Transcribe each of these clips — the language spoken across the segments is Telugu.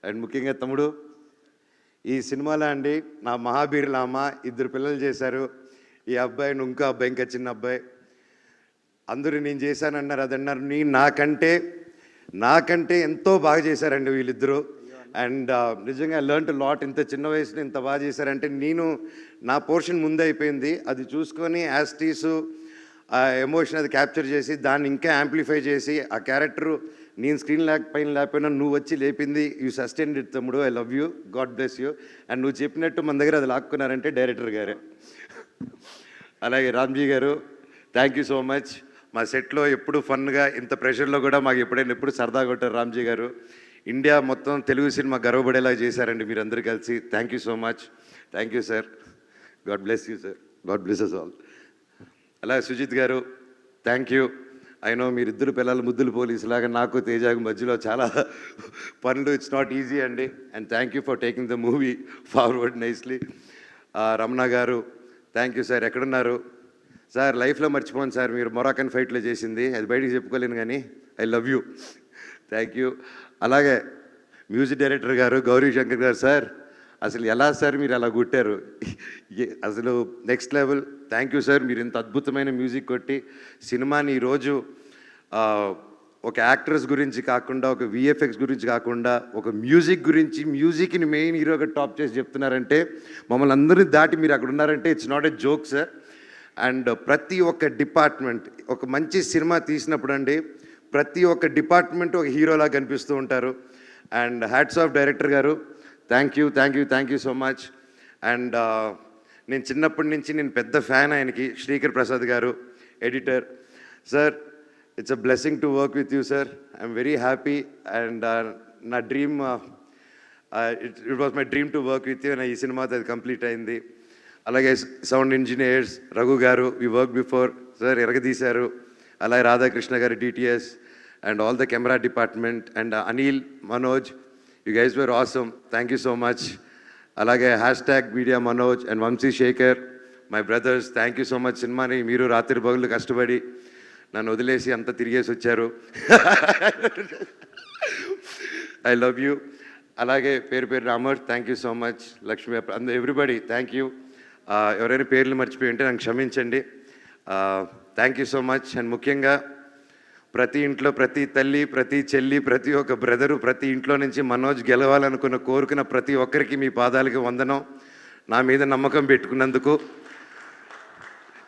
అండ్ ముఖ్యంగా తమ్ముడు, ఈ సినిమాలో అండి నా మహాబీరులామ ఇద్దరు పిల్లలు చేశారు. ఈ అబ్బాయి ఇంకో అబ్బాయి, ఇంకా చిన్న అబ్బాయి. అందరూ నేను చేశానన్నారు, అదన్నారు. నాకంటే ఎంతో బాగా చేశారండి వీళ్ళిద్దరూ. అండ్ నిజంగా లెర్న్ లాట్. ఇంత చిన్న వయసులో ఇంత బాగా చేశారంటే నా పోర్షన్ ముందే అయిపోయింది. అది చూసుకొని యాస్టీసు ఆ ఎమోషన్ అది క్యాప్చర్ చేసి దాన్ని ఇంకా యాంప్లిఫై చేసి ఆ క్యారెక్టరు నేను స్క్రీన్ లేకపోయినా నువ్వు వచ్చి లేపింది. యూ సస్టైన్డ్ ఇట్ తమ్ముడు. I love you, God bless you. And నువ్వు చెప్పినట్టు మన దగ్గర అది లాక్కున్నారంటే డైరెక్టర్ గారే. అలాగే రామ్జీ గారు, థ్యాంక్ యూ సో మచ్. మా సెట్లో ఎప్పుడు ఫన్గా, ఇంత ప్రెషర్లో కూడా మాకు ఎప్పుడు సరదా కొట్టారు రామ్జీ గారు. ఇండియా మొత్తం తెలుగు సినిమా గర్వపడేలా చేశారండి మీరందరూ కలిసి. Thank you so much. Thank you sir. God bless you sir. God bless us all. అలాగే సుజిత్ గారు, థ్యాంక్ యూ. అయినో మీరిద్దరు పిల్లలు ముద్దులు పోలీసులాగా నాకు తేజాకు మధ్యలో చాలా పనులు. ఇట్స్ నాట్ ఈజీ అండి. And thank you for taking the movie forward nicely. Ramana గారు, థ్యాంక్ యూ సార్. ఎక్కడున్నారు సార్? లైఫ్లో మర్చిపోను సార్ మీరు మొరాకన్ ఫైట్లో చేసింది. అది బయటికి చెప్పుకోలేను కానీ I love you. Thank you. అలాగే మ్యూజిక్ డైరెక్టర్ గారు గౌరీ శంకర్ గారు, సార్ అసలు ఎలా సార్ మీరు అలా కొట్టారు? అసలు next level. Thank you sir. మీరు ఇంత అద్భుతమైన మ్యూజిక్ కొట్టి సినిమాని ఈరోజు ఒక యాక్టర్స్ గురించి కాకుండా, ఒక విఎఫ్ఎక్స్ గురించి కాకుండా, ఒక మ్యూజిక్ గురించి, మ్యూజిక్ని మెయిన్ హీరోగా టాప్ చేసి చెప్తున్నారంటే, మమ్మల్ని అందరినీ దాటి మీరు అక్కడ ఉన్నారంటే it's not a joke sir. And ప్రతి ఒక్క డిపార్ట్మెంట్, ఒక మంచి సినిమా తీసినప్పుడు అండి ప్రతి ఒక్క డిపార్ట్మెంట్ ఒక హీరోలా కనిపిస్తూ ఉంటారు. అండ్ హ్యాట్స్ ఆఫ్ డైరెక్టర్ గారు, thank you so much. And నేను చిన్నప్పటి నుంచి నేను పెద్ద ఫ్యాన్ ఆయనకి. శ్రీకర్ ప్రసాద్ గారు editor. Sir, it's a blessing to work with you sir. I'm very happy. And నా dream, it was my dream to work with you. ఈ సినిమాతో అది కంప్లీట్ అయింది. అలాగే సౌండ్ ఇంజనీర్స్ రఘు గారు, వి వర్క్ బిఫోర్ సార్, ఎరగదీశారు. అలాగే రాధాకృష్ణ గారు DTS, and all the camera department, and Anil, Manoj, you guys are awesome. Thank you so much. అలాగే #media Manoj and Vamsi Shekhar, my brothers, thank you so much. సినిమాని మీరు రాత్రి పగులు కష్టపడి నన్ను వదిలేసి అంతా తిరిగేసి వచ్చారు. I love you. అలాగే పేరు Amar, thank you so much. Lakshmi, everybody thank you. ఎవరైనా పేర్లు మర్చిపోయి ఉంటే నాకు క్షమించండి. Thank you so much. And ముఖ్యంగా ప్రతి ఇంట్లో ప్రతి తల్లి, ప్రతి చెల్లి, ప్రతి ఒక్క బ్రదరు, ప్రతి ఇంట్లో నుంచి మనోజ్ కోరుకున్న ప్రతి ఒక్కరికి మీ పాదాలకి వందనం. నా మీద నమ్మకం పెట్టుకున్నందుకు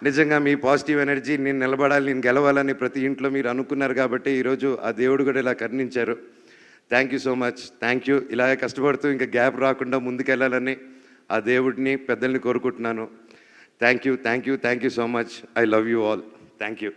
నిజంగా మీ పాజిటివ్ ఎనర్జీ, నేను నిలబడాలి, నేను గెలవాలని ప్రతి ఇంట్లో మీరు అనుకున్నారు కాబట్టి ఈరోజు ఆ దేవుడు కూడా ఇలా కరుణించారు. Thank you so much. Thank you. ఇలాగే కష్టపడుతూ ఇంకా గ్యాప్ రాకుండా ముందుకెళ్ళాలని ఆ దేవుడిని, పెద్దల్ని కోరుకుంటున్నాను. Thank you so much. I love you all. Thank you.